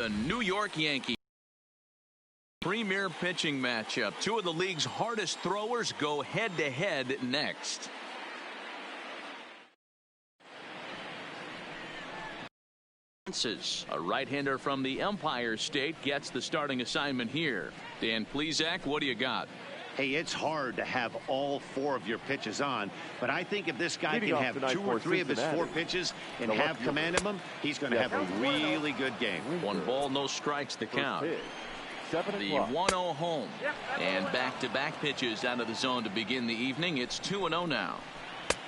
The New York Yankees. Premier pitching matchup. Two of the league's hardest throwers go head-to-head next. A right-hander from the Empire State gets the starting assignment here. Dan Plesac, what do you got? Hey, it's hard to have all four of your pitches on, but I think if this guy can have two or three of his four pitches and have command of them, he's going to have a really good game. 1 ball, no strikes to count. The 1-0 home. And back-to-back pitches out of the zone to begin the evening. It's 2-0 now.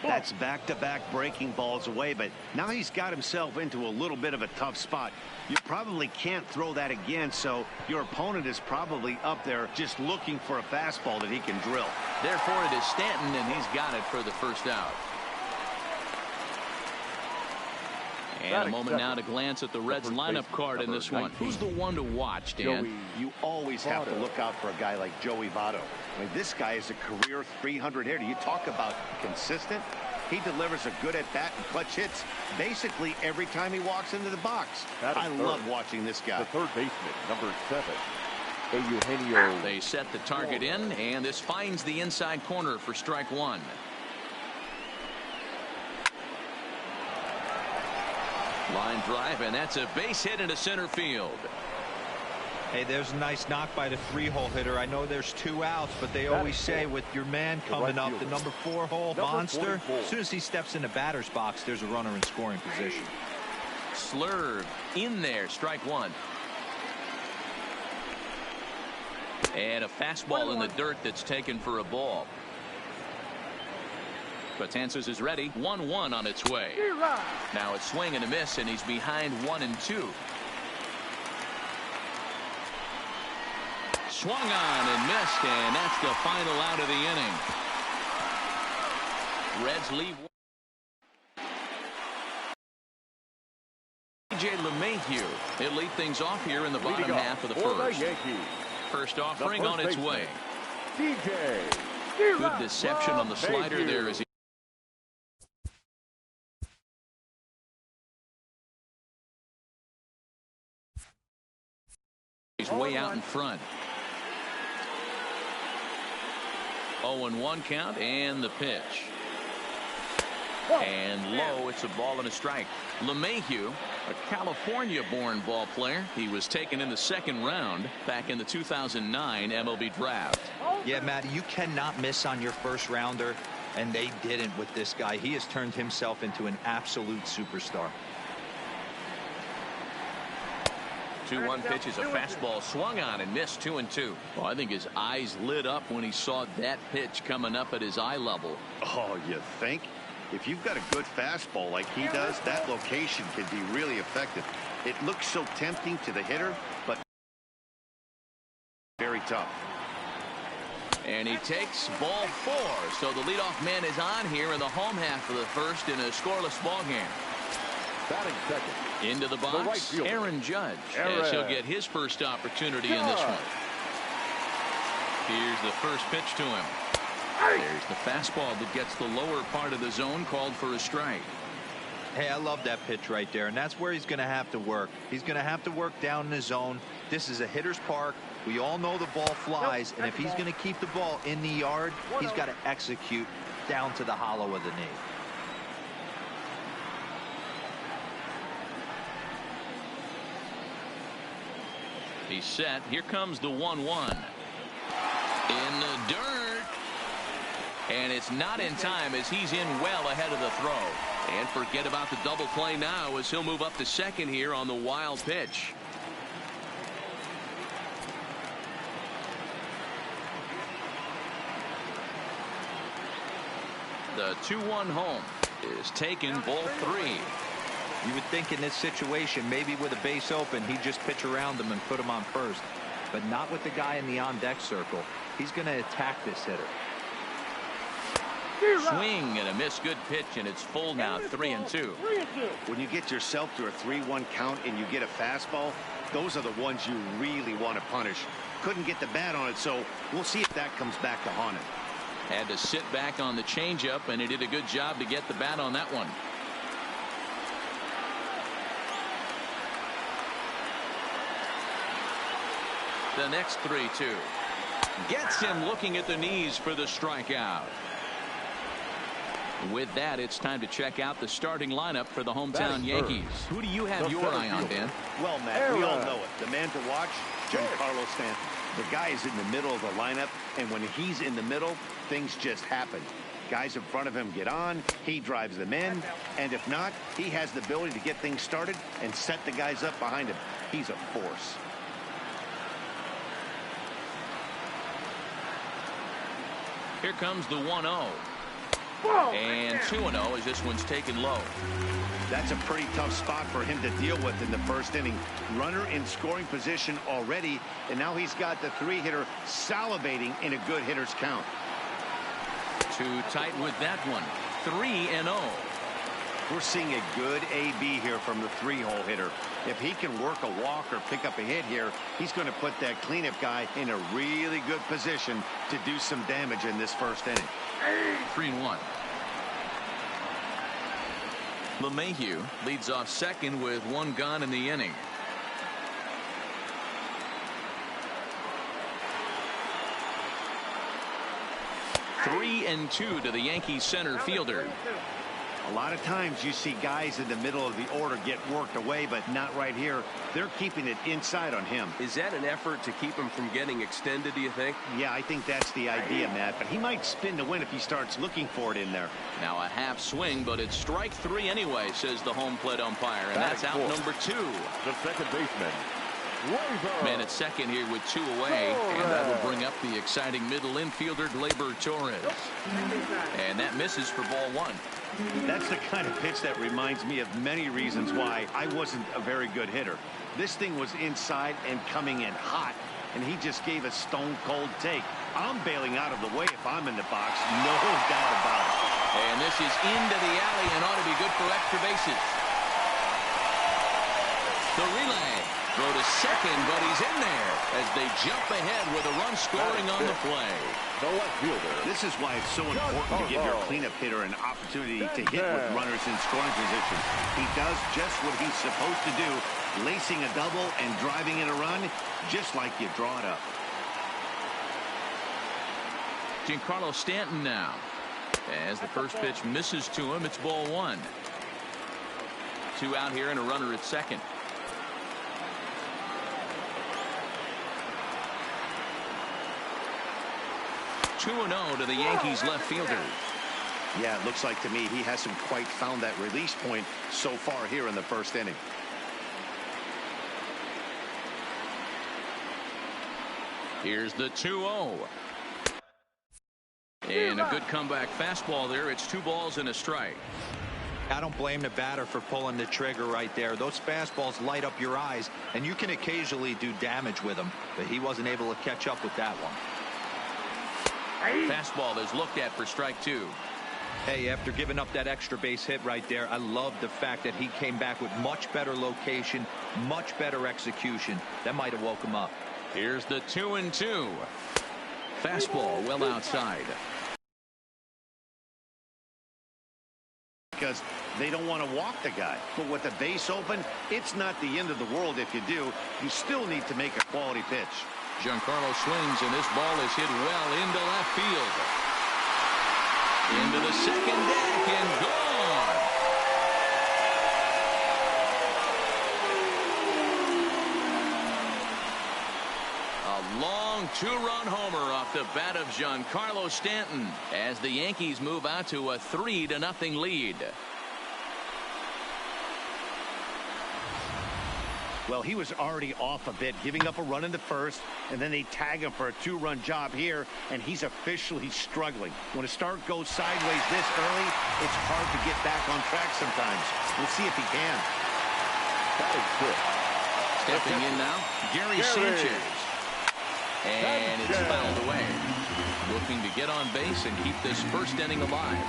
That's back-to-back breaking balls away, but now he's got himself into a little bit of a tough spot. You probably can't throw that again, so your opponent is probably up there just looking for a fastball that he can drill. Therefore, it is Stanton, and he's got it for the first out. And a moment now to glance at the Reds lineup card in this one. Who's the one to watch, Dan? You always have to look out for a guy like Joey Votto. I mean, this guy is a career 300 hitter. You talk about consistent. He delivers a good at-bat and clutch hits basically every time he walks into the box. I love watching this guy. The third baseman, number 7, Eugenio. They set the target in, and this finds the inside corner for strike one. Line drive, and that's a base hit into center field. Hey, there's a nice knock by the 3-hole hitter. I know there's 2 outs, but they always say with your man coming up, the number 4-hole monster, as soon as he steps in the batter's box, there's a runner in scoring position. Slurve in there, strike one. And a fastball in the dirt that's taken for a ball. Betances is ready. 1-1 on its way. Now it's swing and a miss, and he's behind 1-2. Swung on and missed, and that's the final out of the inning. Reds leave. J. LeMahieu. He'll lead things off here in the bottom half of the first. First offering on its way. Good deception on the slider there as he. He's way out in front. 0-1 count, and the pitch. And low, it's a ball and a strike. LeMahieu, a California-born ball player. He was taken in the second round back in the 2009 MLB draft. Yeah, Matty, you cannot miss on your first rounder, and they didn't with this guy. He has turned himself into an absolute superstar. 2-1 pitch is a fastball swung on and missed. 2-2. Well, I think his eyes lit up when he saw that pitch coming up at his eye level. Oh, you think? If you've got a good fastball like he does, that location can be really effective. It looks so tempting to the hitter, but very tough. And he takes ball 4. So the leadoff man is on here in the home half of the first in a scoreless ball game. Batting second. Into the box, Aaron Judge, as he'll get his first opportunity in this one. Here's the first pitch to him. There's the fastball that gets the lower part of the zone, called for a strike. Hey, I love that pitch right there, and that's where he's going to have to work. He's going to have to work down in the zone. This is a hitter's park. We all know the ball flies, and if he's going to keep the ball in the yard, he's got to execute down to the hollow of the knee. He's set. Here comes the 1-1. In the dirt. And it's not in time as he's in well ahead of the throw. And forget about the double play now as he'll move up to second here on the wild pitch. The 2-1 home is taken, ball 3. You would think in this situation, maybe with a base open, he'd just pitch around him and put him on first. But not with the guy in the on-deck circle. He's going to attack this hitter. Swing and a miss. Good pitch, and it's full now. 3-2. When you get yourself to a 3-1 count and you get a fastball, those are the ones you really want to punish. Couldn't get the bat on it, so we'll see if that comes back to haunt him. Had to sit back on the changeup, and he did a good job to get the bat on that one. The next 3-2. Gets him looking at the knees for the strikeout. With that, it's time to check out the starting lineup for the hometown Yankees. Who do you have your eye on, Ben? Well, Matt, we all know it. The man to watch, Giancarlo Stanton. The guy is in the middle of the lineup, and when he's in the middle, things just happen. Guys in front of him get on, he drives them in, and if not, he has the ability to get things started and set the guys up behind him. He's a force. Here comes the 1-0. And 2-0 as this one's taken low. That's a pretty tough spot for him to deal with in the first inning. Runner in scoring position already, and now he's got the 3-hitter salivating in a good hitter's count. Too tight with that one. 3-0. We're seeing a good AB here from the 3-hole hitter. If he can work a walk or pick up a hit here, he's going to put that cleanup guy in a really good position to do some damage in this first inning. 3-1. LeMahieu leads off second with one gone in the inning. Three and 2 to the Yankees center fielder. A lot of times you see guys in the middle of the order get worked away, but not right here. They're keeping it inside on him. Is that an effort to keep him from getting extended, do you think? Yeah, I think that's the idea, Matt, but he might spin to win if he starts looking for it in there. Now a half swing, but it's strike 3 anyway, says the home plate umpire, and that's out number 2. The second baseman, Man at second here with 2 away, and that will bring up the exciting middle infielder Gleyber Torres. And that misses for ball 1. That's the kind of pitch that reminds me of many reasons why I wasn't a very good hitter. This thing was inside and coming in hot, and he just gave a stone-cold take. I'm bailing out of the way if I'm in the box, no doubt about it. And this is into the alley and ought to be good for extra bases. The relay. Throw to second, but he's in there as they jump ahead with a run scoring on the play. the left fielder. This is why it's so important to give your cleanup hitter an opportunity to hit with runners in scoring position. He does just what he's supposed to do, lacing a double and driving in a run, just like you draw it up. Giancarlo Stanton now. As the first pitch misses to him, it's ball 1. 2 out here and a runner at second. Two 2-0 to the Yankees left fielder. Yeah, it looks like to me he hasn't quite found that release point so far here in the first inning. Here's the 2-0. And a good comeback fastball there. It's 2 balls and a strike. I don't blame the batter for pulling the trigger right there. Those fastballs light up your eyes, and you can occasionally do damage with them, but he wasn't able to catch up with that one. Fastball is looked at for strike 2. Hey, after giving up that extra base hit right there, I love the fact that he came back with much better location, much better execution. That might have woke him up. Here's the 2-2. Fastball well outside. Because they don't want to walk the guy. But with the base open, it's not the end of the world if you do. You still need to make a quality pitch. Giancarlo swings, and this ball is hit well into left field. Into the second deck and gone. A long 2-run homer off the bat of Giancarlo Stanton as the Yankees move out to a 3-0 lead. Well, he was already off a bit, giving up a run in the first, and then they tag him for a 2-run job here, and he's officially struggling. When a start goes sideways this early, it's hard to get back on track sometimes. We'll see if he can. That is good. Stepping in now, Gary Sanchez. And it's fouled away. Looking to get on base and keep this first inning alive.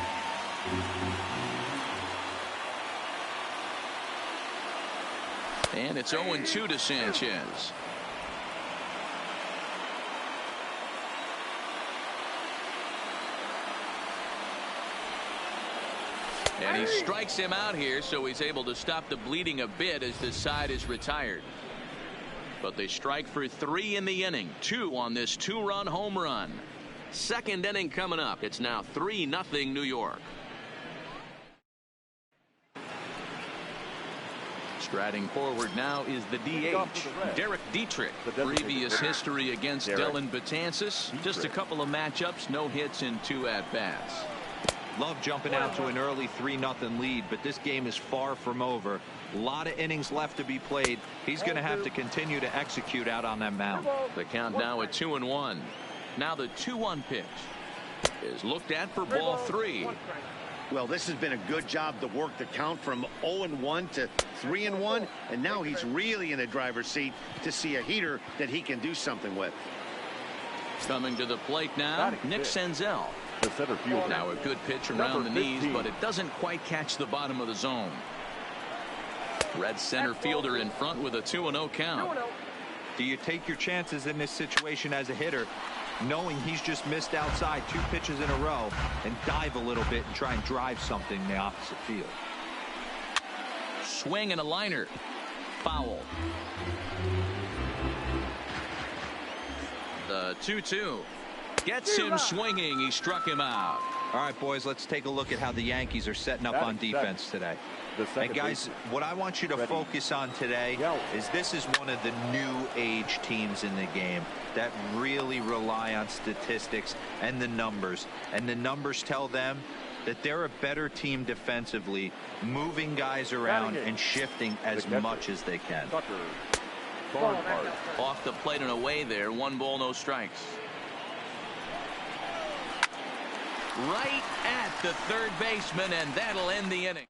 And it's 0-2 to Sanchez. And he strikes him out here, so he's able to stop the bleeding a bit as this side is retired. But they strike for 3 in the inning. 2 on this 2-run home run. Second inning coming up. It's now 3-0 New York. Striding forward now is the DH, Derek Dietrich. Previous history against Dylan Betances. Just a couple of matchups, no hits in 2 at-bats. Love jumping out to an early 3-0 lead, but this game is far from over. A lot of innings left to be played. He's going to have to continue to execute out on that mound. The count now at 2-1. Now the 2-1 pitch is looked at for ball 3. Well, this has been a good job to work the count from 0-1 to 3-1, and now he's really in the driver's seat to see a heater that he can do something with. Coming to the plate now, Nick Senzel. The center fielder. Now a good pitch around the knees, but it doesn't quite catch the bottom of the zone. Red center fielder in front with a 2-0 count. Do you take your chances in this situation as a hitter, knowing he's just missed outside 2 pitches in a row, and dive a little bit and try and drive something in the opposite field? Swing and a liner. Foul. The 2-2 gets him swinging. He struck him out. All right, boys, let's take a look at how the Yankees are setting up on defense today. And guys, what I want you to focus on today is this is one of the new age teams in the game that really rely on statistics and the numbers. And the numbers tell them that they're a better team defensively, moving guys around and shifting as much as they can. Off the plate and away there. 1 ball, no strikes. Right at the third baseman, and that'll end the inning.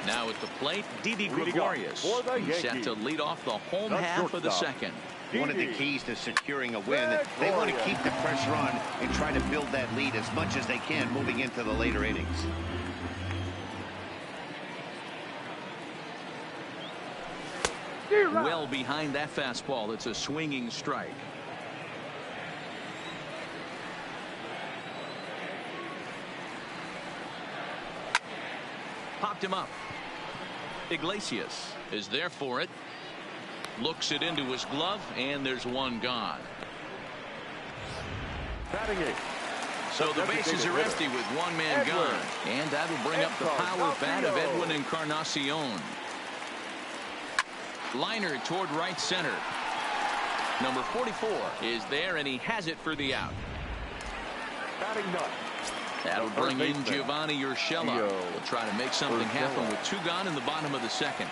Now at the plate, Didi Gregorius. He's set to lead off the home half of the second. One of the keys to securing a win, they want to keep the pressure on and try to build that lead as much as they can moving into the later innings. Well behind that fastball. It's a swinging strike. Popped him up. Iglesias is there for it. Looks it into his glove, and there's 1 gone. So the bases are empty with 1 man gone. And that'll bring up the power bat of Edwin Encarnacion. Liner toward right center. Number 44 is there, and he has it for the out. That'll bring in Giovanni Urshela. Will try to make something happen with 2 gone in the bottom of the second.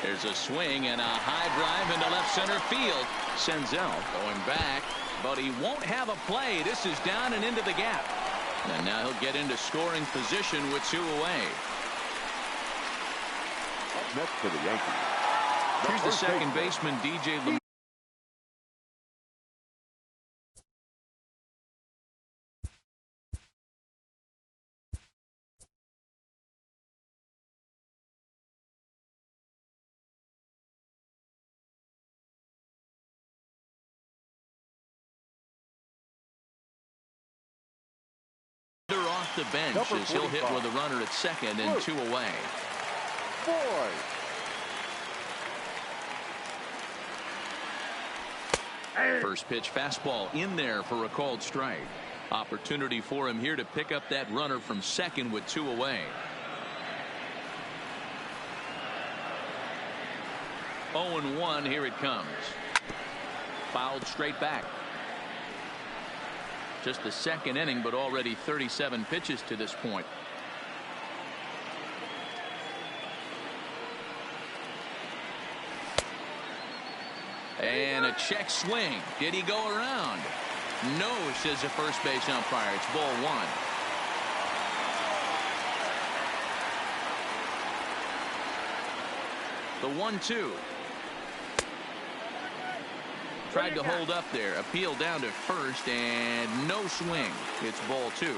There's a swing and a high drive into left center field. Senzel going back, but he won't have a play. This is down and into the gap. And now he'll get into scoring position with 2 away. Next for the Yankees. Here's the second baseman, DJ LeMahieu. Off the bench as he'll hit with a runner at second and 2 away. First pitch fastball in there for a called strike. Opportunity for him here to pick up that runner from second with 2 away. 0-1. Here it comes. Fouled straight back. Just the second inning, but already 37 pitches to this point. And a check swing. Did he go around? No, says the first base umpire. It's ball 1. The 1-2. Tried to hold up there. Appeal down to first, and no swing. It's ball 2.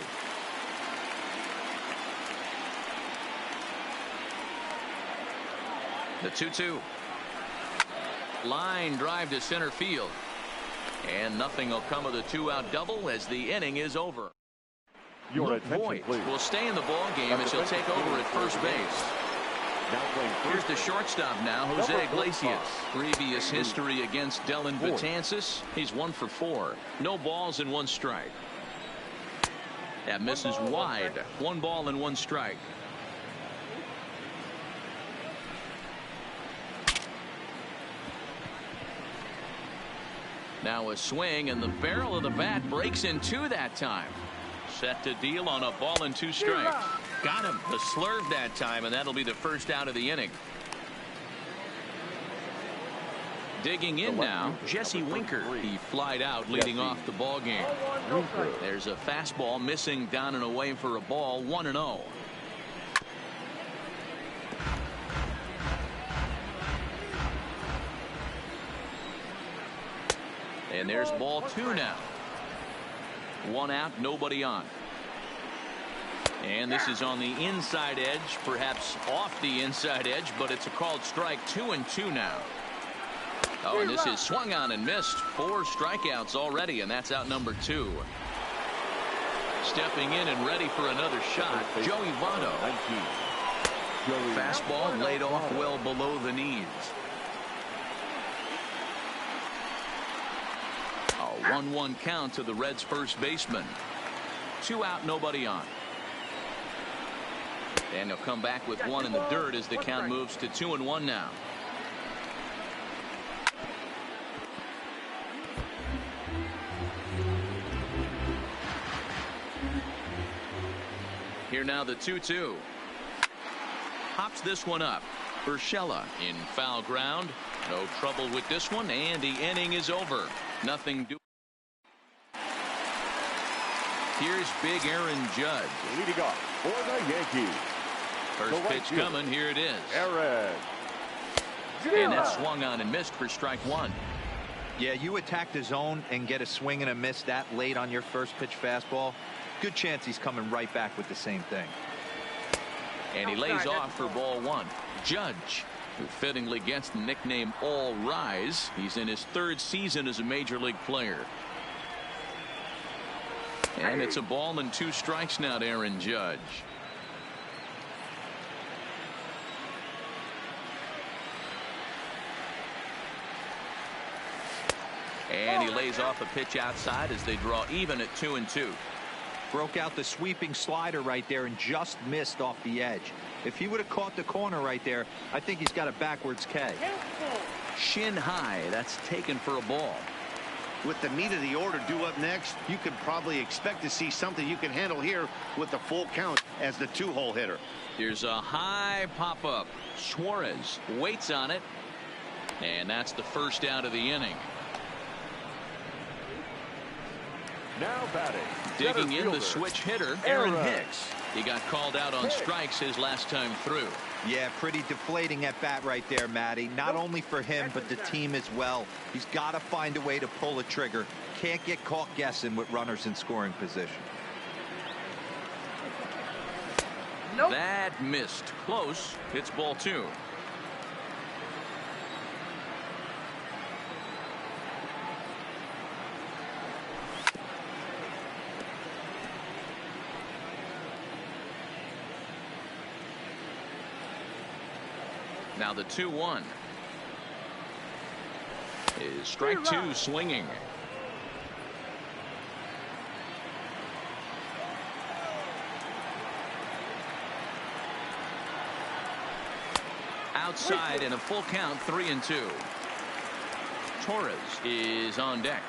The 2-2. Line drive to center field. And nothing will come of the 2-out double as the inning is over. Luke Voigt will stay in the ball game as he'll take over at first base. Now playing Here's the shortstop now, Jose Iglesias. Previous history against Dylan Betances. He's 1 for 4. No balls and 1 strike. That misses wide. 1 ball and 1 strike. Now a swing, and the barrel of the bat breaks in 2 that time. Set to deal on a ball and 2 strikes. Got him. The slurve that time, and that'll be the first out of the inning. Digging in now, Jesse Winker. He flied out, leading off the ball game. There's a fastball missing down and away for a ball. 1-0. And there's ball 2 now. 1 out, nobody on. And this is on the inside edge, perhaps off the inside edge, but it's a called strike. 2-2 now. Oh, and this is swung on and missed. 4 strikeouts already, and that's out number 2. Stepping in and ready for another shot, Joey Votto. Fastball laid off well below the knees. A 1-1 count to the Reds' first baseman. 2 out, nobody on. And he'll come back with 1 in the dirt as the count moves to 2-1 now. Here now the 2-2. Hops this one up. Urshela in foul ground. No trouble with this one, and the inning is over. Nothing doing. Here's big Aaron Judge. Leading off for the Yankees. First pitch coming. Here it is. Aaron. And that swung on and missed for strike 1. Yeah, you attack the zone and get a swing and a miss that late on your first pitch fastball. Good chance he's coming right back with the same thing. And he lays off for ball 1. Judge, who fittingly gets the nickname All Rise. He's in his 3rd season as a major league player. And it's a ball and 2 strikes now to Aaron Judge. And he lays off a pitch outside as they draw even at 2-2. Broke out the sweeping slider right there and just missed off the edge. If he would have caught the corner right there, I think he's got a backwards K. Shin high. That's taken for a ball. With the meat of the order due up next, you could probably expect to see something you can handle here with the full count as the 2-hole hitter. Here's a high pop-up. Suarez waits on it. And that's the first out of the inning. Now batting. Digging in the switch hitter, Aaron Hicks. He got called out on strikes his last time through. Yeah, pretty deflating at bat right there, Matty. Not only for him, but the team as well. He's got to find a way to pull a trigger. Can't get caught guessing with runners in scoring position. That missed. Close. It's ball 2. Now the 2-1 is strike 2 swinging. Outside in a full count, 3-2. Torres is on deck.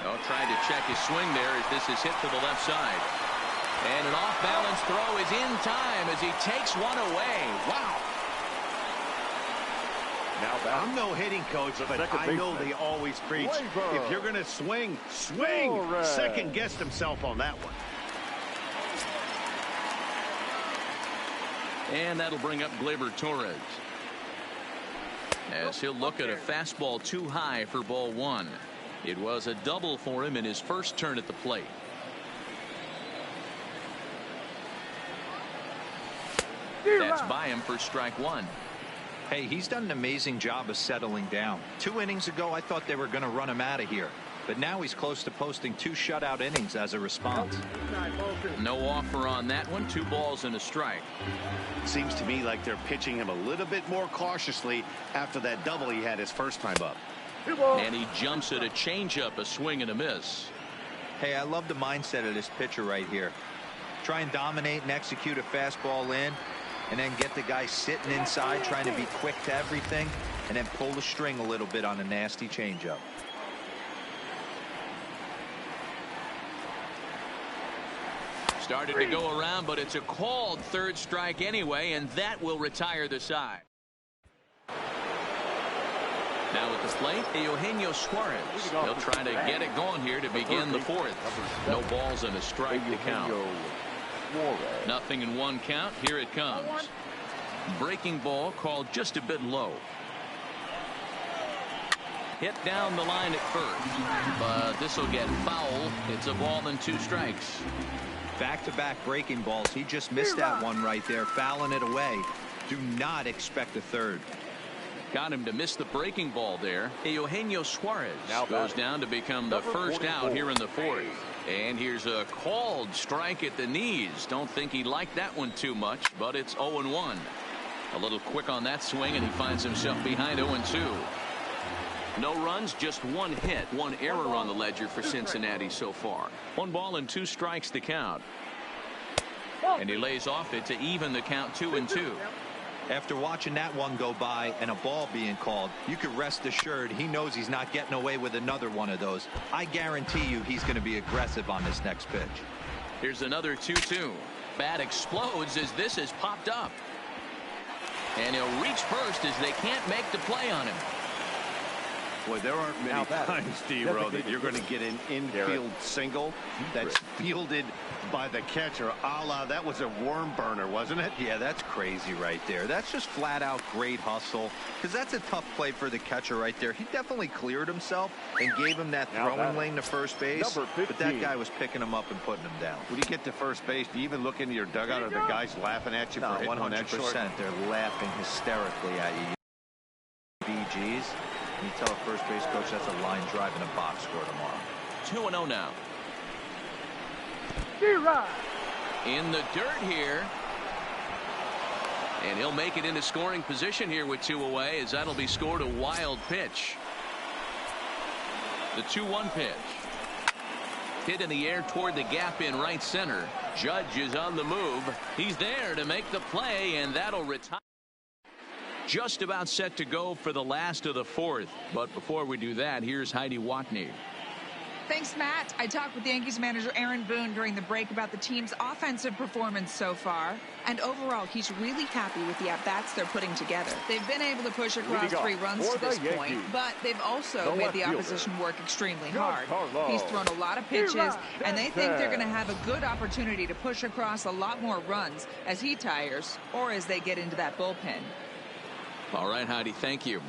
Oh, trying to check his swing there as this is hit to the left side. And an off-balance throw is in time as he takes one away. Wow. Now I'm no hitting coach, but I know they always preach, if you're going to swing, swing. Second guessed himself on that one. And that'll bring up Gleyber Torres, as he'll look at a fastball too high for ball 1. It was a double for him in his first turn at the plate. That's by him for strike 1. Hey, he's done an amazing job of settling down. 2 innings ago, I thought they were going to run him out of here. but now he's close to posting 2 shutout innings as a response. No offer on that one. 2 balls and a strike. Seems to me like they're pitching him a little bit more cautiously after that double he had his first time up. And he jumps at a changeup, a swing and a miss. Hey, I love the mindset of this pitcher right here. Try and dominate and execute a fastball in, and then get the guy sitting inside trying to be quick to everything, and then pull the string a little bit on a nasty changeup. Started to go around, but it's a called 3rd strike anyway, and that will retire the side. Now at the plate, Eugenio Suarez. He'll try to get it going here to begin the 4th. No balls and a strike to count. Nothing in 1 count. Here it comes. Breaking ball called just a bit low. Hit down the line at first, but this will get foul. It's a ball and 2 strikes. Back-to-back breaking balls. He just missed that one right there, fouling it away. Do not expect a 3rd. Got him to miss the breaking ball there. Eugenio Suarez goes down to become the first out here in the 4th. And here's a called strike at the knees. Don't think he liked that one too much, but it's 0-1. A little quick on that swing, and he finds himself behind 0-2. No runs, just 1 hit, 1 error on the ledger for Cincinnati so far. 1 ball and 2 strikes to count. And he lays off it to even the count 2-2. After watching that one go by and a ball being called, you could rest assured he knows he's not getting away with another one of those. I guarantee you he's going to be aggressive on this next pitch. Here's another 2-2. Bat explodes as this is popped up. And he'll reach first as they can't make the play on him. Boy, there aren't many times, D-Row, that you're going to get an infield single that's fielded by the catcher, a la that was a worm burner, wasn't it? Yeah, that's crazy right there. That's just flat out great hustle, because that's a tough play for the catcher right there. He definitely cleared himself and gave him that throwing lane to first base, but that guy was picking him up and putting him down. When you get to first base, do you even look into your dugout, or the guys laughing at you for hitting on that short? 100%. They're laughing hysterically at you. BGs. You tell a first base coach that's a line drive in a box score tomorrow. 2-0 now. In the dirt here. And he'll make it into scoring position here with 2 away, as that'll be scored a wild pitch. The 2-1 pitch. Hit in the air toward the gap in right center. Judge is on the move. He's there to make the play, and that'll retire. Just about set to go for the last of the 4th. But before we do that, here's Heidi Watney. Thanks, Matt. I talked with Yankees manager Aaron Boone during the break about the team's offensive performance so far. And overall, he's really happy with the at-bats they're putting together. They've been able to push across 3 runs to this point, but they've also made the opposition work extremely hard. He's thrown a lot of pitches, and they think they're going to have a good opportunity to push across a lot more runs as he tires or as they get into that bullpen. All right, Heidi, thank you.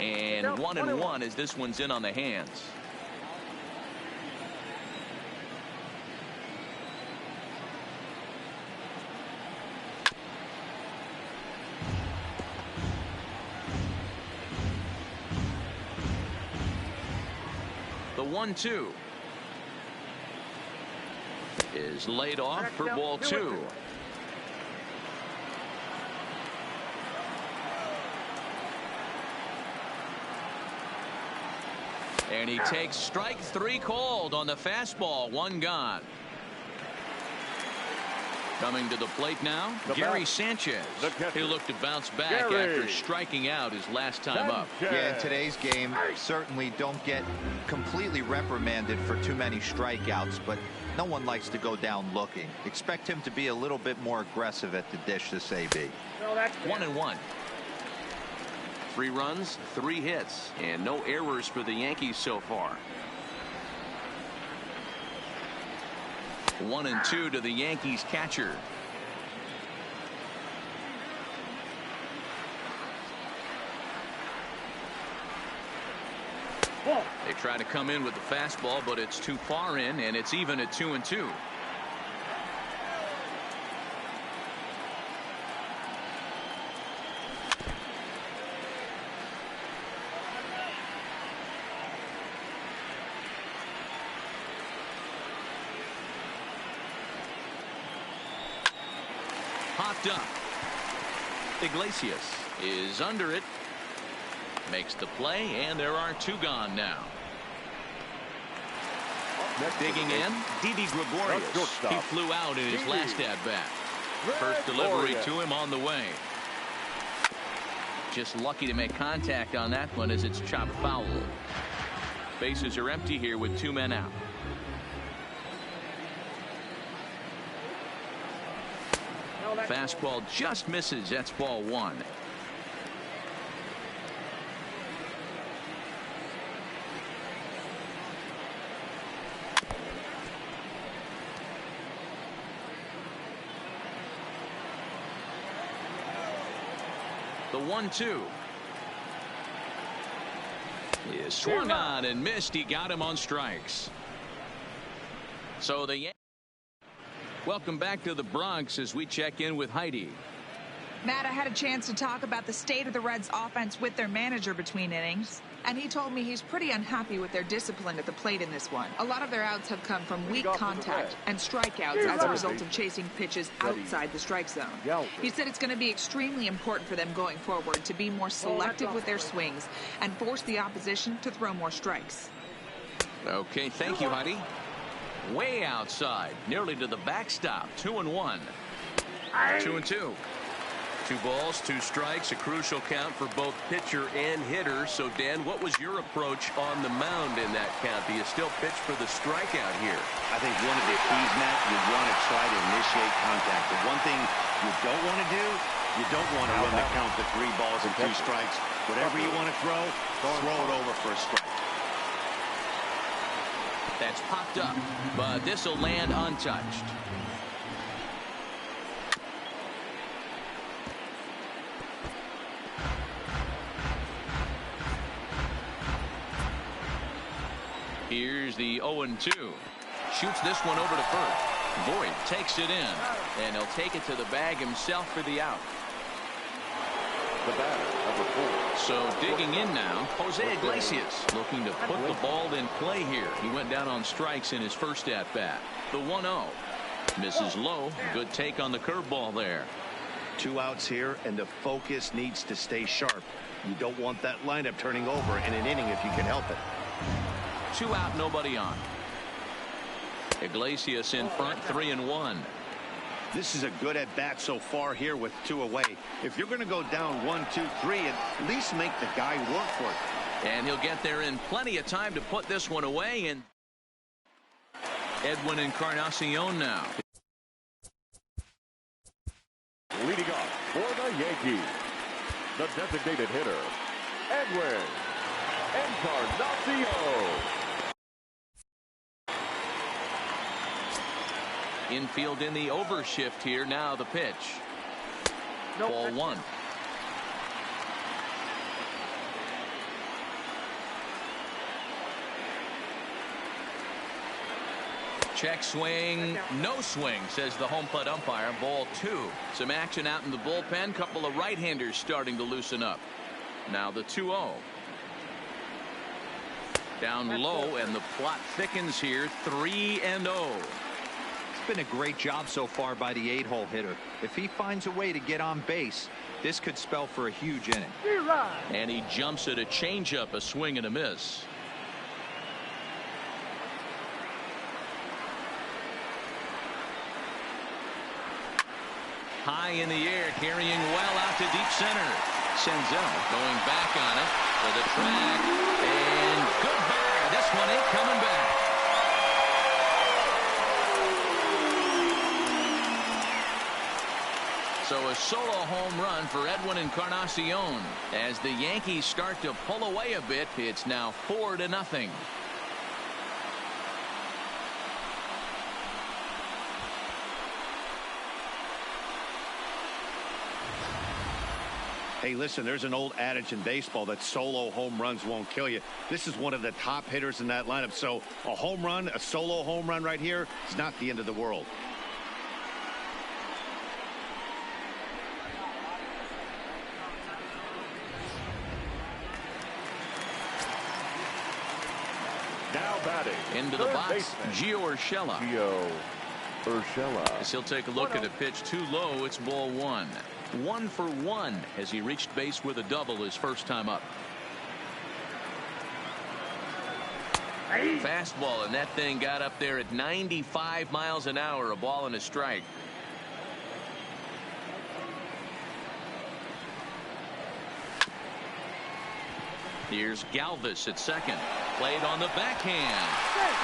And 1-1 as this one's in on the hands. The 1-2 is laid off for ball 2. And he takes strike 3 called on the fastball. 1 gone. Coming to the plate now, Gary Sanchez. He'll look to bounce back after striking out his last time up. Yeah, in today's game, certainly don't get completely reprimanded for too many strikeouts, but no one likes to go down looking. Expect him to be a little bit more aggressive at the dish this AB. 1-1. 3 runs, 3 hits, and no errors for the Yankees so far. 1-2 to the Yankees catcher. They try to come in with the fastball, but it's too far in, and it's even at 2-2. popped up. Iglesias is under it. Makes the play, and there are 2 gone now. Digging in, Didi Gregorius. He flew out in his last at-bat. First delivery to him on the way. Just lucky to make contact on that one as it's chopped foul. Bases are empty here with 2 men out. Fastball just misses. That's ball 1. The 1-2 is swung on and missed. He got him on strikes. So the Yankees. Welcome back to the Bronx as we check in with Heidi. Matt, I had a chance to talk about the state of the Reds offense with their manager between innings, and he told me he's pretty unhappy with their discipline at the plate in this one. A lot of their outs have come from weak contact and strikeouts as a result of chasing pitches outside the strike zone. He said it's going to be extremely important for them going forward to be more selective with their swings and force the opposition to throw more strikes. Okay, thank you, Heidi. Way outside, nearly to the backstop. 2-1. 2-2. 2 balls, 2 strikes, a crucial count for both pitcher and hitter. So, Dan, what was your approach on the mound in that count? Do you still pitch for the strikeout here? I think one of the keys, Matt, you want to try to initiate contact. The one thing you don't want to do, you don't want to run the count to 3 balls and 2 strikes. Whatever you want to throw it over for a strike. That's popped up, but this will land untouched. Here's the 0-2. Shoots this one over to first. Voit takes it in, and he'll take it to the bag himself for the out. The batter, number 4. So digging in now, Jose Iglesias looking to put the ball in play here. He went down on strikes in his first at-bat. The 1-0. Misses low. Good take on the curveball there. 2 outs here, and the focus needs to stay sharp. You don't want that lineup turning over in an inning if you can help it. 2 out, nobody on. Iglesias in front, 3-1. This is a good at-bat so far here with 2 away. If you're going to go down 1, 2, 3, at least make the guy work for it. And he'll get there in plenty of time to put this one away. And Edwin Encarnacion now. Leading off for the Yankees, the designated hitter, Edwin Encarnacion. Infield in the overshift here. Now the pitch. Ball 1. Check swing. No swing, says the home plate umpire. Ball 2. Some action out in the bullpen. Couple of right-handers starting to loosen up. Now the 2-0. Down low, and the plot thickens here. 3-0. It's been a great job so far by the 8-hole hitter. If he finds a way to get on base, this could spell for a huge inning. And he jumps at a changeup, a swing and a miss. High in the air, carrying well out to deep center. Senzel going back on it for the track, and goodbye. This one ain't coming back. So a solo home run for Edwin Encarnacion. As the Yankees start to pull away a bit, it's now 4-0. Hey, listen, there's an old adage in baseball that solo home runs won't kill you. This is one of the top hitters in that lineup. So a home run, a solo home run right here is not the end of the world. Now batting. Into the box, Gio Urshela. Gio. Urshela. As he'll take a look at a pitch too low, it's ball one. 1 for 1 as he reached base with a double his first time up. Fastball, and that thing got up there at 95 miles an hour. A ball and a strike. Here's Galvis at second. Played on the backhand.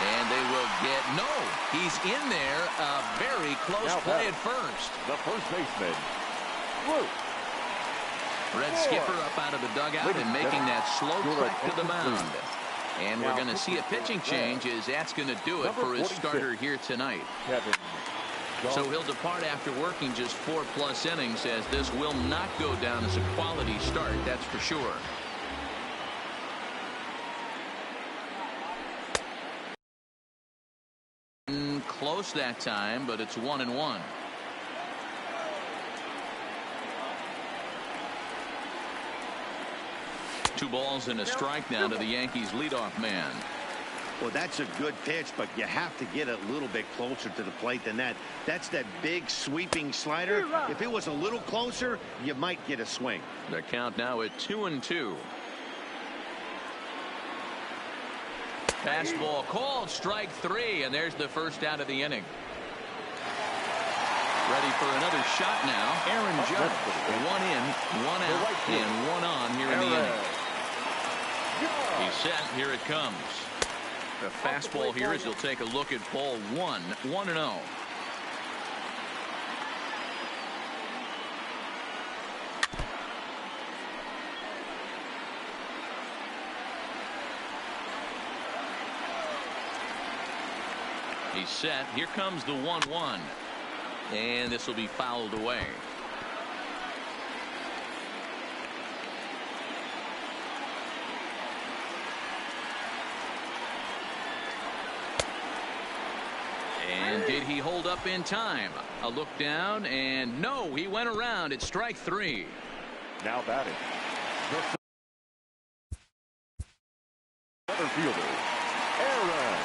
And they will get no. He's in there. A very close play at first. The first baseman. Red Skipper up out of the dugout and making that slow trek to the mound. And we're going to see a pitching change as that's going to do it for his starter here tonight. So he'll depart after working just 4+ innings, as this will not go down as a quality start, that's for sure. Close that time, but it's 1-1. Two balls and a strike now to the Yankees leadoff man. Well, that's a good pitch, but you have to get a little bit closer to the plate than that. That's that big sweeping slider. If it was a little closer, you might get a swing. The count now at 2-2. Fastball called, strike 3, and there's the first out of the inning. Ready for another shot now. Aaron Judge. 1 in, 1 out, and 1 on here in the inning. He's set. Here it comes. The fastball here as he'll take a look at ball 1. 1-0. He's set. Here comes the 1-1. And this will be fouled away. And did he hold up in time? A look down, and no, he went around. It's strike 3. Now batting. The center fielder, Aaron.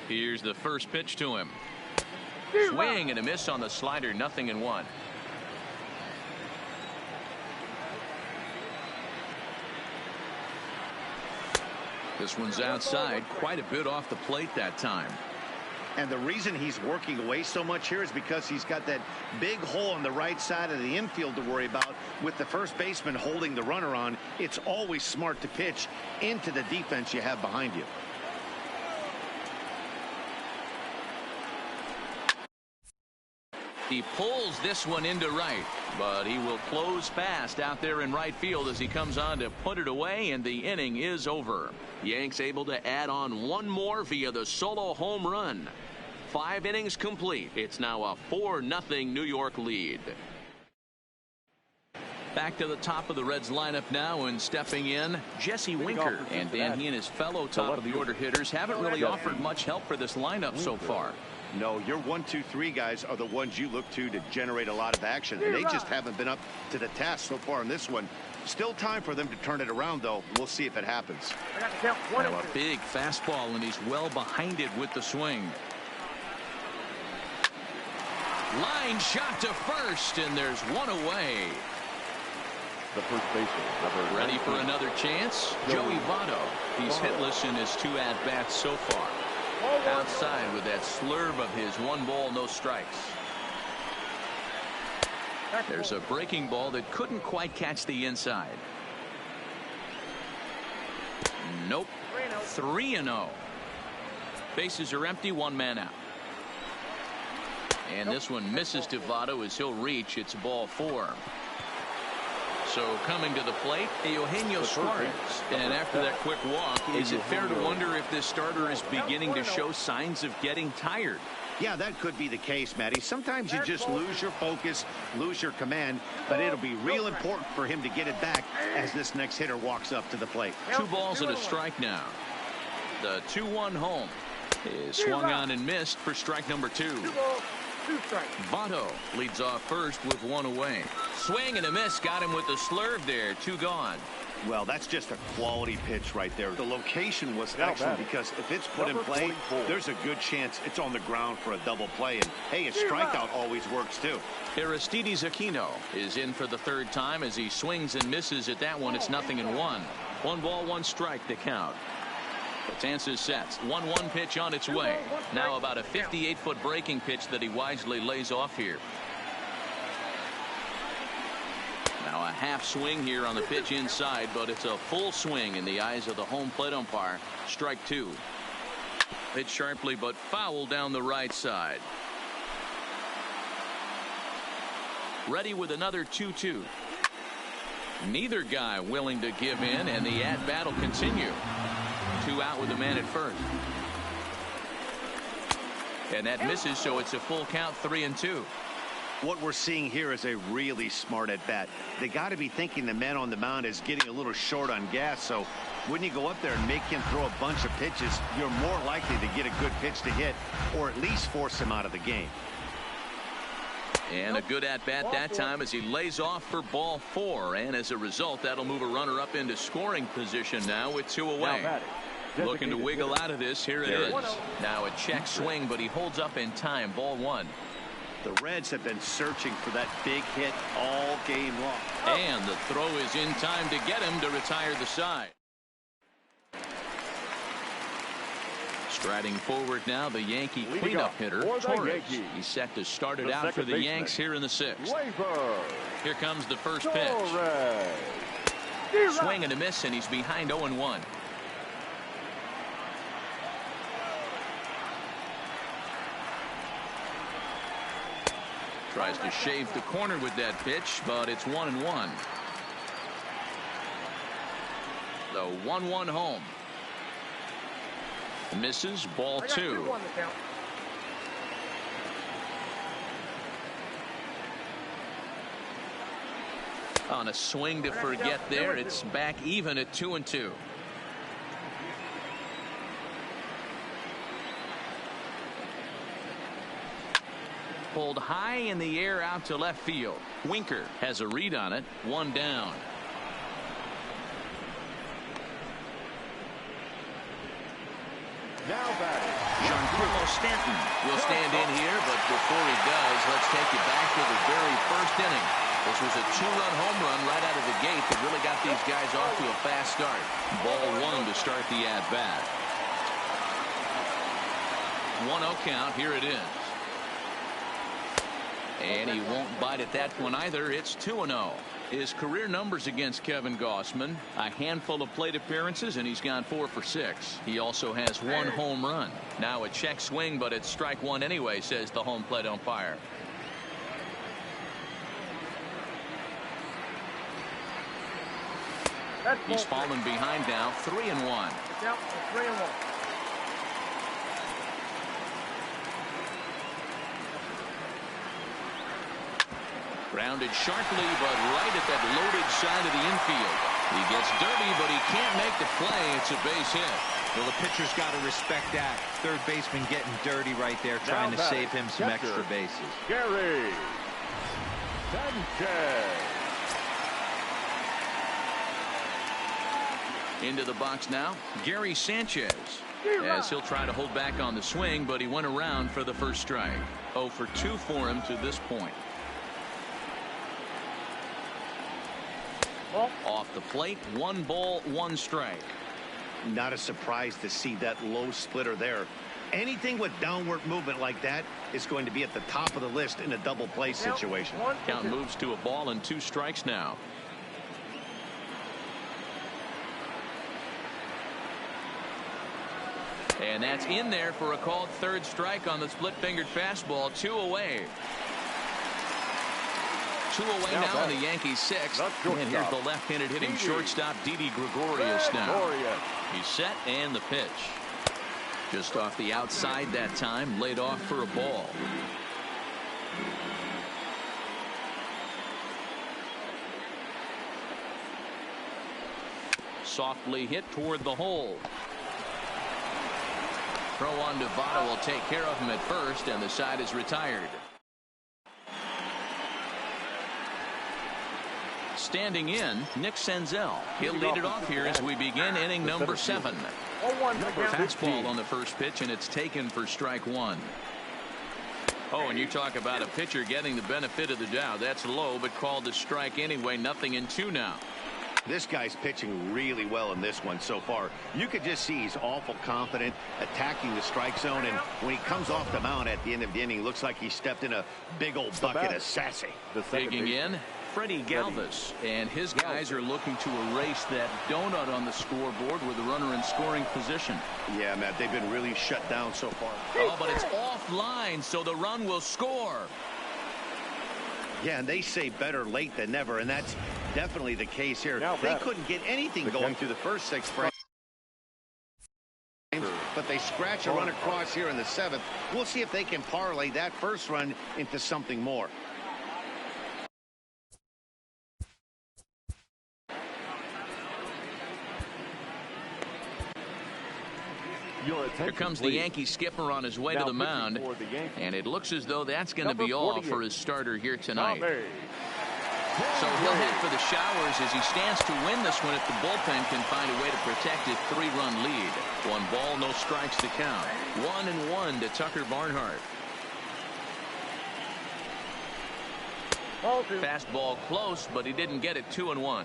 Here's the first pitch to him. Swing and a miss on the slider. 0-1. This one's outside, quite a bit off the plate that time. And the reason he's working away so much here is because he's got that big hole on the right side of the infield to worry about. With the first baseman holding the runner on, it's always smart to pitch into the defense you have behind you. He pulls this one into right, but he will close fast out there in right field as he comes on to put it away, and the inning is over. Yanks able to add on one more via the solo home run. 5 innings complete. It's now a 4-0 New York lead. Back to the top of the Reds lineup now, and stepping in, Jesse Winker. And Dan, he and his fellow top of the order hitters haven't really offered much help for this lineup so far. No, your 1, 2, 3 guys are the ones you look to generate a lot of action, and they just haven't been up to the task so far in this one. Still time for them to turn it around, though. We'll see if it happens. Now a big fastball, and he's well behind it with the swing. Line shot to first, and there's one away. The first baseman, ready for another chance. Joey Votto. He's hitless in his 2 at-bats so far. Outside with that slurve of his 1 ball, no strikes. There's a breaking ball that couldn't quite catch the inside. Nope. 3-0. Bases are empty, 1 man out. And this one misses to Votto as he'll reach. It's ball 4. So coming to the plate, Eugenio Suarez. And after that quick walk, is it fair to wonder if this starter is beginning to show signs of getting tired? Yeah, that could be the case, Matty. Sometimes you just lose your focus, lose your command, but it'll be real important for him to get it back as this next hitter walks up to the plate. 2 balls and a strike now. The 2-1 home is swung on and missed for strike number 2. Votto leads off first with 1 away. Swing and a miss. Got him with the slurve there. 2 gone. Well, that's just a quality pitch right there. The location was excellent because if it's put in play, there's a good chance it's on the ground for a double play. And, hey, a strikeout always works, too. Aristides Aquino is in for the 3rd time as he swings and misses at that one. It's 0-1. 1 ball, 1 strike to count. Betances sets. 1-1 pitch on its way. Now about a 58-foot breaking pitch that he wisely lays off here. Now a half swing here on the pitch inside, but it's a full swing in the eyes of the home plate umpire. Strike 2. Hit sharply but foul down the right side. Ready with another 2-2. Neither guy willing to give in, and the at-bat will continue. 2 out with the man at first. And that misses, so it's a full count, 3-2. What we're seeing here is a really smart at-bat. They got to be thinking the man on the mound is getting a little short on gas, so when you go up there and make him throw a bunch of pitches, you're more likely to get a good pitch to hit or at least force him out of the game. And a good at-bat that time as he lays off for ball 4, and as a result that'll move a runner up into scoring position now with 2 away. Looking to wiggle out of this. Here it is. Now a check swing, but he holds up in time. Ball 1. The Reds have been searching for that big hit all game long. And the throw is in time to get him to retire the side. Striding forward now, the Yankee cleanup hitter, Torres. He's set to start it out for the Yanks here in the 6th. Here comes the first pitch. Swing and a miss, and he's behind 0-1. Tries to shave the corner with that pitch, but it's 1-1. The 1-1 home. Misses, ball 2. On a swing to forget there, it's back even at 2-2. Pulled high in the air out to left field. Winker has a read on it. 1 down. Now batting, Giancarlo Stanton will stand in here, but before he does, let's take you back to the very first inning. This was a 2-run home run right out of the gate that really got these guys off to a fast start. Ball 1 to start the at-bat. 1-0 count. Here it is. And he won't bite at that one either. It's 2-0. His career numbers against Kevin Gausman, a handful of plate appearances, and he's gone 4 for 6. He also has 1 home run. Now a check swing, but it's strike 1 anyway, says the home plate umpire. He's fallen behind now, 3-1. Grounded sharply, but right at that loaded side of the infield. He gets dirty, but he can't make the play. It's a base hit. Well, the pitcher's got to respect that. Third baseman getting dirty right there, trying to save him some extra bases. Gary Sanchez. Into the box now, Gary Sanchez, as he'll try to hold back on the swing, but he went around for the first strike. 0 for 2 for him to this point. Off the plate, 1 ball, 1 strike. Not a surprise to see that low splitter there. Anything with downward movement like that is going to be at the top of the list in a double play situation. Count moves to a ball and 2 strikes now. And that's in there for a called third strike on the split-fingered fastball. 2 away. 2 away now in the Yankees' 6th. And here's the left-handed hitting shortstop, Didi Gregorius now. He's set and the pitch. Just off the outside that time, laid off for a ball. Softly hit toward the hole. Throw on to Votto will take care of him at first, and the side is retired. Standing in, Nick Senzel. He'll lead it off here as we begin inning number 7. Fastball on the first pitch, and it's taken for strike 1. Oh, and you talk about a pitcher getting the benefit of the doubt. That's low, but called a strike anyway. 0-2 now. This guy's pitching really well in this one so far. You could just see he's awful confident attacking the strike zone, and when he comes off the mound at the end of the inning, looks like he stepped in a big old bucket of sassy. Digging in, Freddie Galvis, and his guys are looking to erase that donut on the scoreboard with a runner in scoring position. Yeah, Matt, they've been really shut down so far. Oh, but it's offline, so the run will score. Yeah, and they say better late than never, and that's definitely the case here. They couldn't get anything going through the first 6 frames, but they scratch a run across here in the 7th. We'll see if they can parlay that first run into something more. Here comes the Yankee skipper on his way to the mound, and it looks as though that's going to be all for his starter here tonight. So he'll head for the showers as he stands to win this one if the bullpen can find a way to protect his 3-run lead. 1 ball, no strikes to count. 1-1 to Tucker Barnhart. Fastball close, but he didn't get it. 2-1.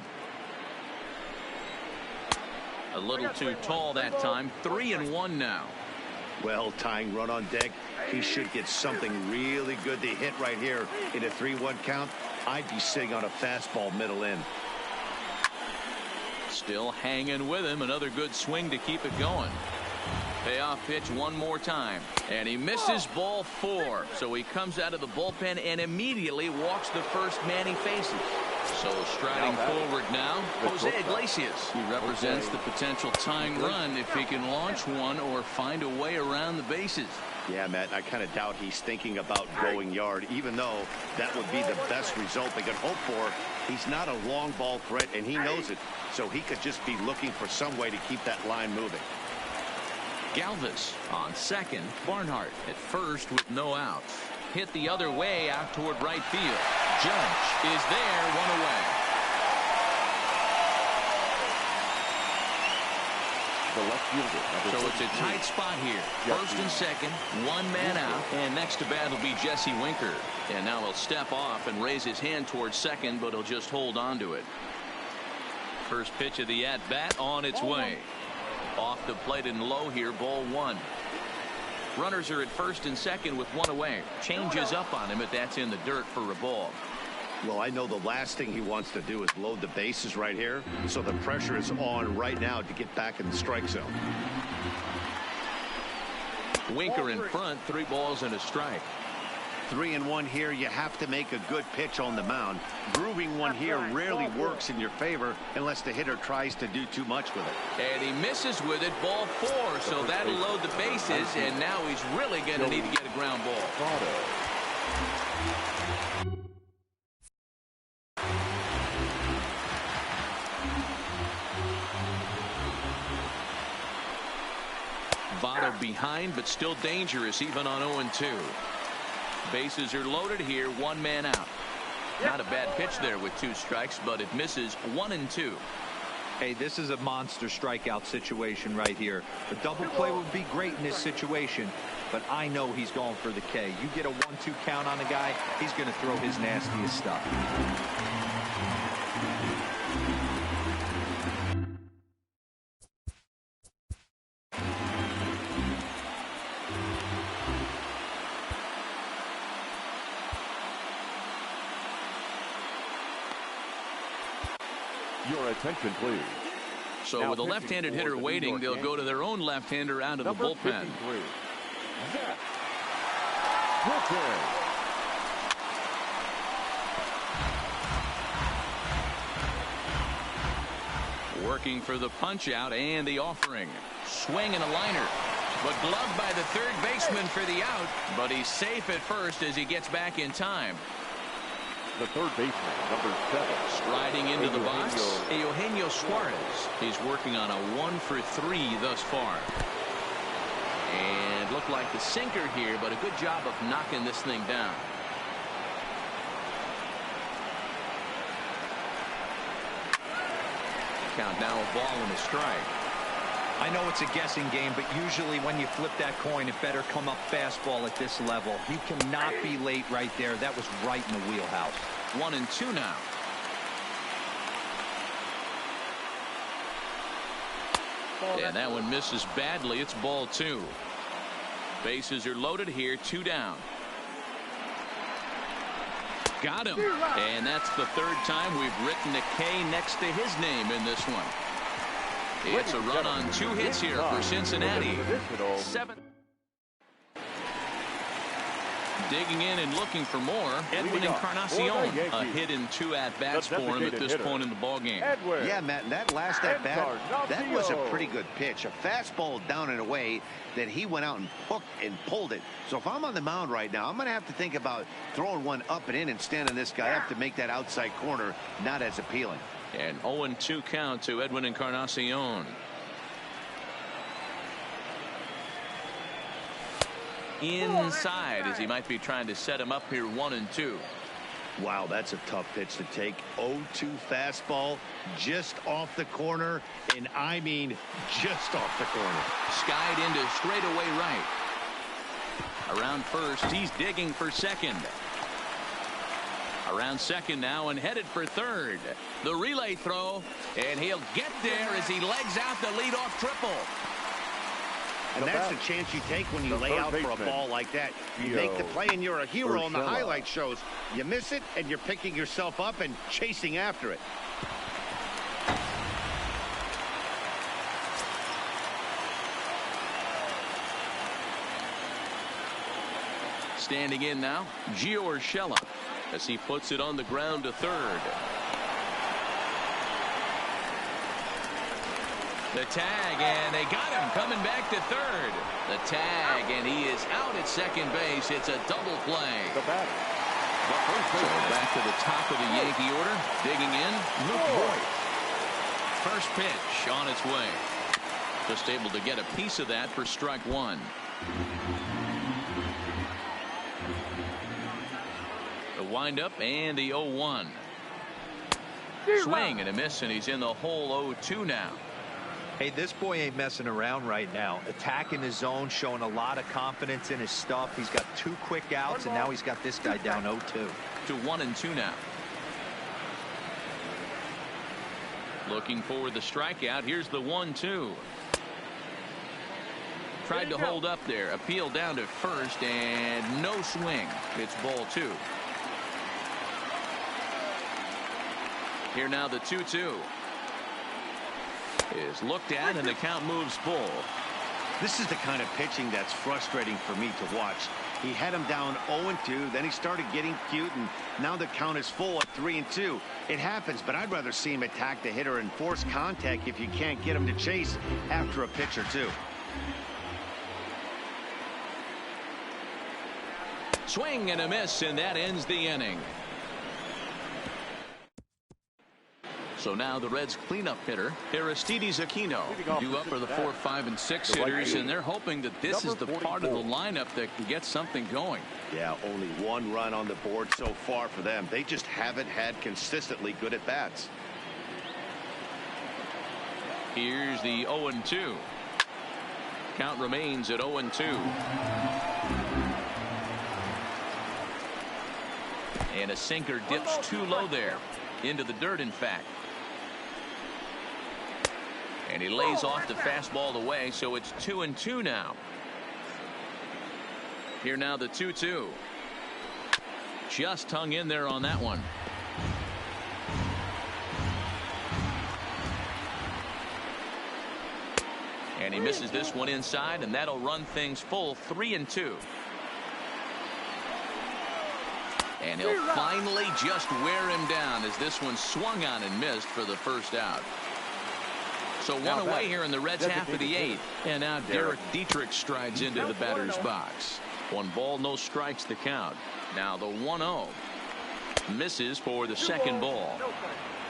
A little too tall that time. 3-1 now. Well, tying run on deck. He should get something really good to hit right here in a 3-1 count. I'd be sitting on a fastball middle in. Still hanging with him. Another good swing to keep it going. Payoff pitch one more time, and he misses ball 4. So he comes out of the bullpen and immediately walks the first man he faces. So striding forward now, Jose Iglesias. He represents the potential tying run if he can launch one or find a way around the bases. Yeah, Matt, I kind of doubt he's thinking about going yard, even though that would be the best result they could hope for. He's not a long ball threat, and he knows it. So he could just be looking for some way to keep that line moving. Galvis on second. Barnhart at first with no outs. Hit the other way out toward right field. Judge is there, 1 away. So it's a tight spot here. First and second, 1 man out, and next to bat will be Jesse Winker. And now he'll step off and raise his hand towards second, but he'll just hold on to it. First pitch of the at-bat on its way. Off the plate and low here, ball 1. Runners are at first and second with 1 away. Changes up on him, but that's in the dirt for a ball. Well, I know the last thing he wants to do is load the bases right here, so the pressure is on right now to get back in the strike zone. Winker in front, 3 balls and a strike. 3-1 here. You have to make a good pitch on the mound. Grooving one here rarely works in your favor unless the hitter tries to do too much with it. And he misses with it, ball 4, so that'll load the bases, and now he's really going to need to get a ground ball. Votto behind, but still dangerous even on 0-2. Bases are loaded here, 1 man out. Not a bad pitch there with 2 strikes, but it misses 1-2. Hey, this is a monster strikeout situation right here. A double play would be great in this situation, but I know he's going for the K. You get a 1-2 count on a guy, he's going to throw his nastiest stuff. Your attention, please. So with a left-handed hitter waiting, they'll go to their own left-hander out of the bullpen. Working for the punch out and the offering. Swing and a liner. But gloved by the third baseman for the out. But he's safe at first as he gets back in time. The third baseman, number 7. Striding into the box, Eugenio Suarez. He's working on a 1-for-3 thus far. And looked like the sinker here, but a good job of knocking this thing down. Count now, a ball and a strike. I know it's a guessing game, but usually when you flip that coin, it better come up fastball at this level. He cannot be late right there. That was right in the wheelhouse. 1-2 now. And that one misses badly. It's ball 2. Bases are loaded here. 2 down. Got him. And that's the third time we've written a K next to his name in this one. It's a run on 2 hits here for Cincinnati. 7. Digging in and looking for more. Edwin Encarnacion. A hit in 2 at-bats for him at this point in the ballgame. Yeah, Matt, that last at-bat, that was a pretty good pitch. A fastball down and away that he went out and hooked and pulled it. So if I'm on the mound right now, I'm going to have to think about throwing one up and in and standing this guy up to make that outside corner not as appealing. An 0-2 count to Edwin Encarnacion. Inside as he might be trying to set him up here. 1-2. Wow, that's a tough pitch to take. 0-2 fastball just off the corner, and I mean just off the corner. Skied into straightaway right. Around first, he's digging for second. Around second now and headed for third. The relay throw, and he'll get there as he legs out the leadoff triple. And that's the chance you take when you lay out for a ball like that. You make the play and you're a hero on the highlight shows. You miss it and you're picking yourself up and chasing after it. Standing in now, Gio Urshela as he puts it on the ground to third. The tag, and they got him coming back to third. The tag, and he is out at second base. It's a double play. The batter. So back to the top of the Yankee order. Digging in, Luke Voigt. First pitch on its way. Just able to get a piece of that for strike 1. The windup and the 0-1. Swing and a miss, and he's in the hole. 0-2 now. Hey, this boy ain't messing around right now. Attacking his zone, showing a lot of confidence in his stuff. He's got 2 quick outs, and now he's got this guy down 0-2. To 1-2 now. Looking for the strikeout. Here's the 1-2. Tried to hold up there. Appeal down to first, and no swing. It's ball 2. Here now the 2-2. Is looked at, and the count moves full. This is the kind of pitching that's frustrating for me to watch. He had him down 0-2, then he started getting cute, and now the count is full at 3-2. It happens, but I'd rather see him attack the hitter and force contact if you can't get him to chase after a pitch or 2. Swing and a miss, and that ends the inning. So now the Reds cleanup hitter, Aristides Aquino, due up for the 4, 5, and 6 hitters, and they're hoping that this is the part of the lineup that can get something going. Yeah, only 1 run on the board so far for them. They just haven't had consistently good at bats. Here's the 0-2. Count remains at 0-2. And a sinker dips too low there. Into the dirt, in fact. And he lays off the fastball away, so it's 2-2 now. Here now the 2-2. Just hung in there on that one. he misses this one inside, and that'll run things full 3-2. And he'll finally just wear him down as this one swung on and missed for the first out. So one away here in the Reds' half of the 8th. And now Derek Dietrich strides into the batter's box. 1 ball, no strikes the count. Now the 1-0. Misses for the second ball.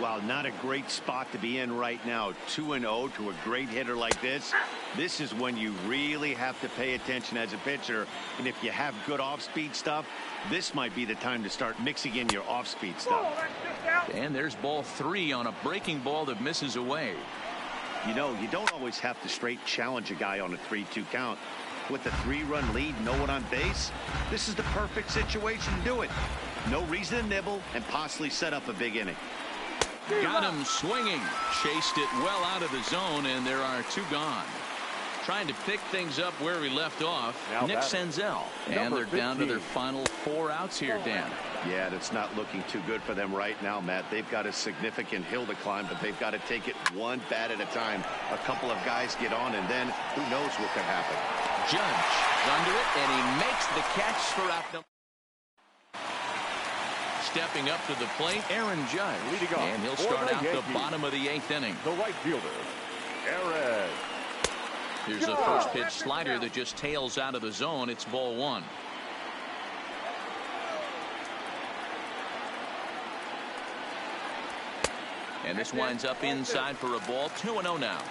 Wow, not a great spot to be in right now. 2-0 to a great hitter like this. This is when you really have to pay attention as a pitcher. And if you have good off-speed stuff, this might be the time to start mixing in your off-speed stuff. And there's ball 3 on a breaking ball that misses away. You know, you don't always have to straight challenge a guy on a 3-2 count. With a 3-run lead, no one on base, this is the perfect situation to do it. No reason to nibble and possibly set up a big inning. Got him swinging. Chased it well out of the zone, and there are 2 gone. Trying to pick things up where we left off, Nick Senzel. And they're down to their final 4 outs here, Dan. Yeah, that's not looking too good for them right now, Matt. They've got a significant hill to climb, but they've got to take it one bat at a time. A couple of guys get on, and then who knows what could happen. Judge under it, and he makes the catch for out number. Stepping up to the plate, Aaron Judge. Leading off and he'll start out the bottom of the 8th inning. The right fielder, Aaron. Here's a first pitch slider that just tails out of the zone. It's ball 1. And this winds up inside for a ball. 2-0 now.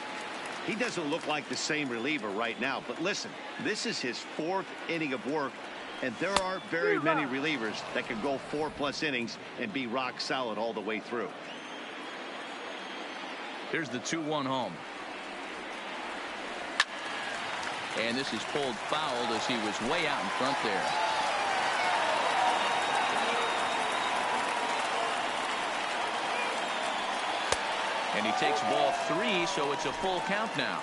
He doesn't look like the same reliever right now, but listen, this is his 4th inning of work, and there aren't very many relievers that can go 4+ innings and be rock solid all the way through. Here's the 2-1 home. And this is pulled foul as he was way out in front there. And he takes ball 3, so it's a full count now.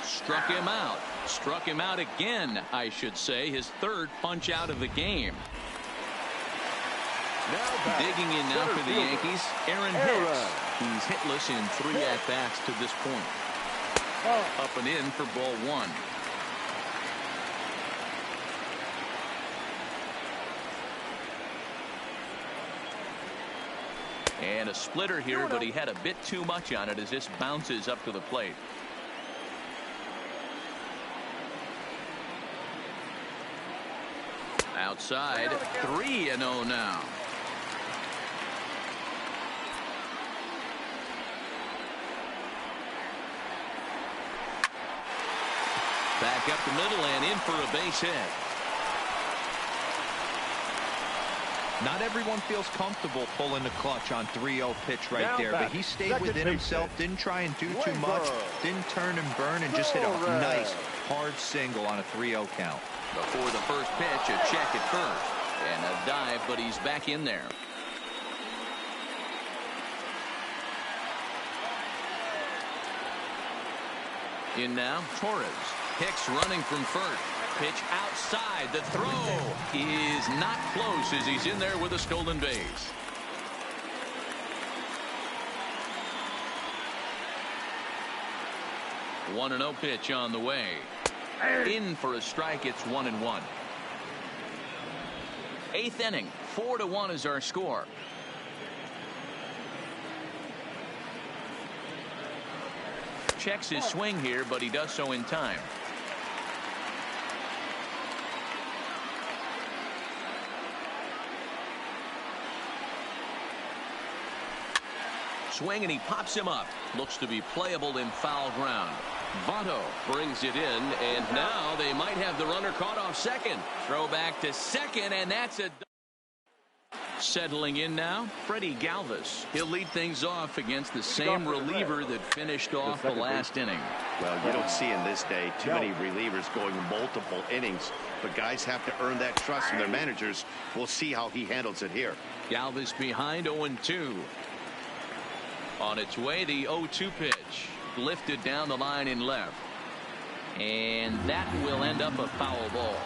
Struck him out. Struck him out again, I should say. His 3rd punch out of the game. Digging in now for the Yankees, Aaron Hicks. He's hitless in 3 at-bats to this point. Up and in for ball 1. And a splitter here, but he had a bit too much on it as this bounces up to the plate. Outside, 3-0 now. Back up the middle and in for a base hit. Not everyone feels comfortable pulling the clutch on 3-0 pitch right there, but he stayed within himself, didn't try and do too much, didn't turn and burn, and just hit a nice hard single on a 3-0 count. Before the first pitch, a check at first and a dive, but he's back in there. In now, Torres. Hicks running from first. Pitch outside. The throw is not close as he's in there with a stolen base. One 1-0 pitch on the way. In for a strike. It's 1-1. 8th inning. 4-1 is our score. Checks his swing here, but he does so in time. Swing, and he pops him up. Looks to be playable in foul ground. Votto brings it in, and now they might have the runner caught off second. Throw back to second, and that's a... Settling in now, Freddie Galvis. He'll lead things off against the same reliever that finished off the last inning. Well, you don't see in this day too many relievers going multiple innings, but guys have to earn that trust from their managers. We'll see how he handles it here. Galvis behind 0-2. On its way, the 0-2 pitch. Lifted down the line in left. And that will end up a foul ball.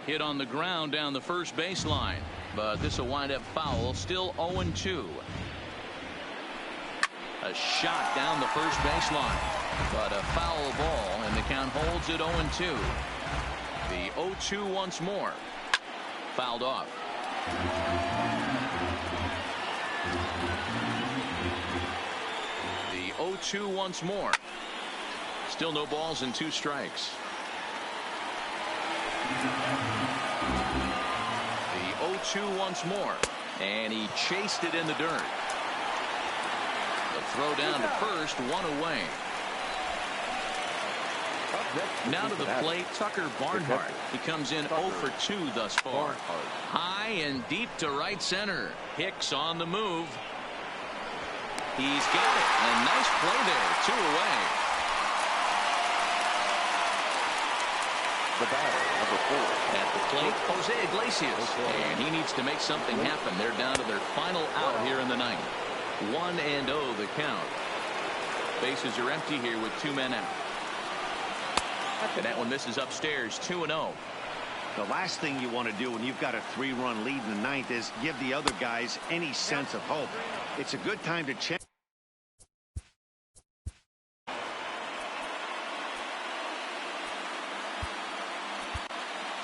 Hit on the ground down the first baseline, but this will wind up foul. Still 0-2. A shot down the first baseline, but a foul ball, and the count holds at 0-2. The 0-2 once more. Fouled off. The 0-2 once more. Still no balls and 2 strikes. The 0-2 once more, and he chased it in the dirt. The throw down to first, 1 away. Now to the plate, Tucker Barnhart. He comes in 0 for 2 thus far. High and deep to right center. Hicks on the move. He's got it, and nice play there. 2 away. The batter, number 4. At the plate, Jose Iglesias, and he needs to make something happen. They're down to their final out here in the ninth. 1-0 the count. Bases are empty here with 2 men out. And that one misses upstairs. 2-0. The last thing you want to do when you've got a 3-run lead in the ninth is give the other guys any sense of hope. It's a good time to check.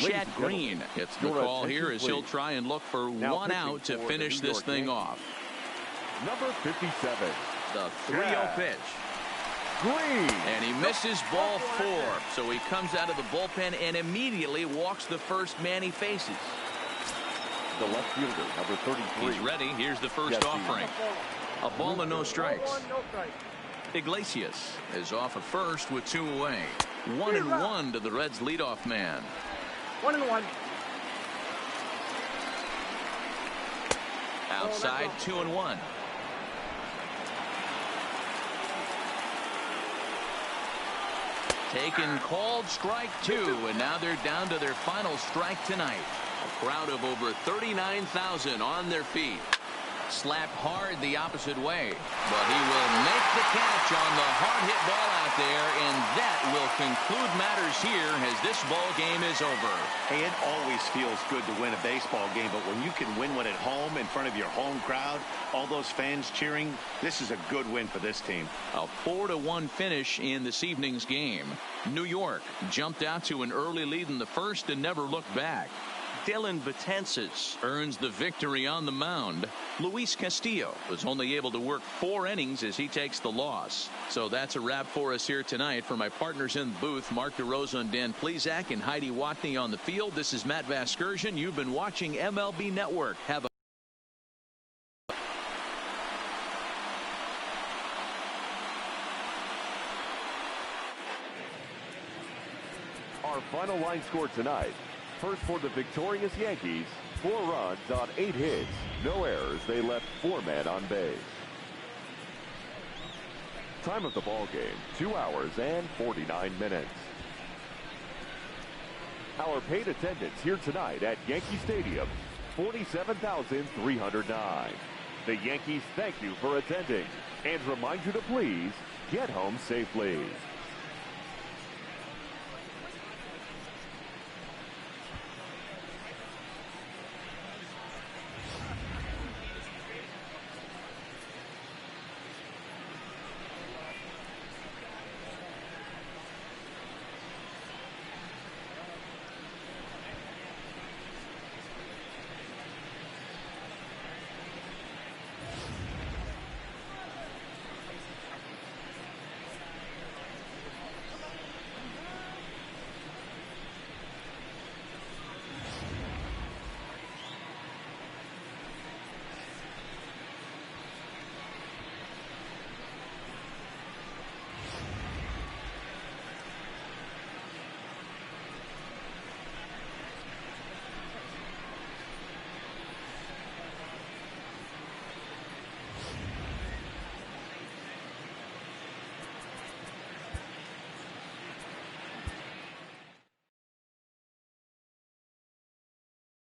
Chad Green gets the call here as he'll try and look for 1 out to finish this thing off. Number 57. The 3-0 pitch. Green. And he misses ball 4. So he comes out of the bullpen and immediately walks the first man he faces. The left fielder, number 33. He's ready. Here's the first offering. A ball and no strikes. Iglesias is off at first with 2 away. 1-1 to the Reds leadoff man. 1-1. Outside, 2-1. Taken, called, strike 2, and now they're down to their final strike tonight. A crowd of over 39,000 on their feet. Slapped hard the opposite way, but he will make the catch on the hard hit ball out there, and that will conclude matters here as this ball game is over. Hey, it always feels good to win a baseball game, but when you can win one at home in front of your home crowd, all those fans cheering, this is a good win for this team. A 4-1 finish in this evening's game. New York jumped out to an early lead in the first and never looked back. Dylan Betances earns the victory on the mound. Luis Castillo was only able to work 4 innings as he takes the loss. So that's a wrap for us here tonight. For my partners in the booth, Mark DeRosa and Dan Plesac and Heidi Watney on the field, this is Matt Vasgersian. You've been watching MLB Network. Have a Our final line score tonight. First for the victorious Yankees, 4 runs on 8 hits. No errors. They left 4 men on base. Time of the ball game, 2 hours and 49 minutes. Our paid attendance here tonight at Yankee Stadium, 47,309. The Yankees thank you for attending and remind you to please get home safely.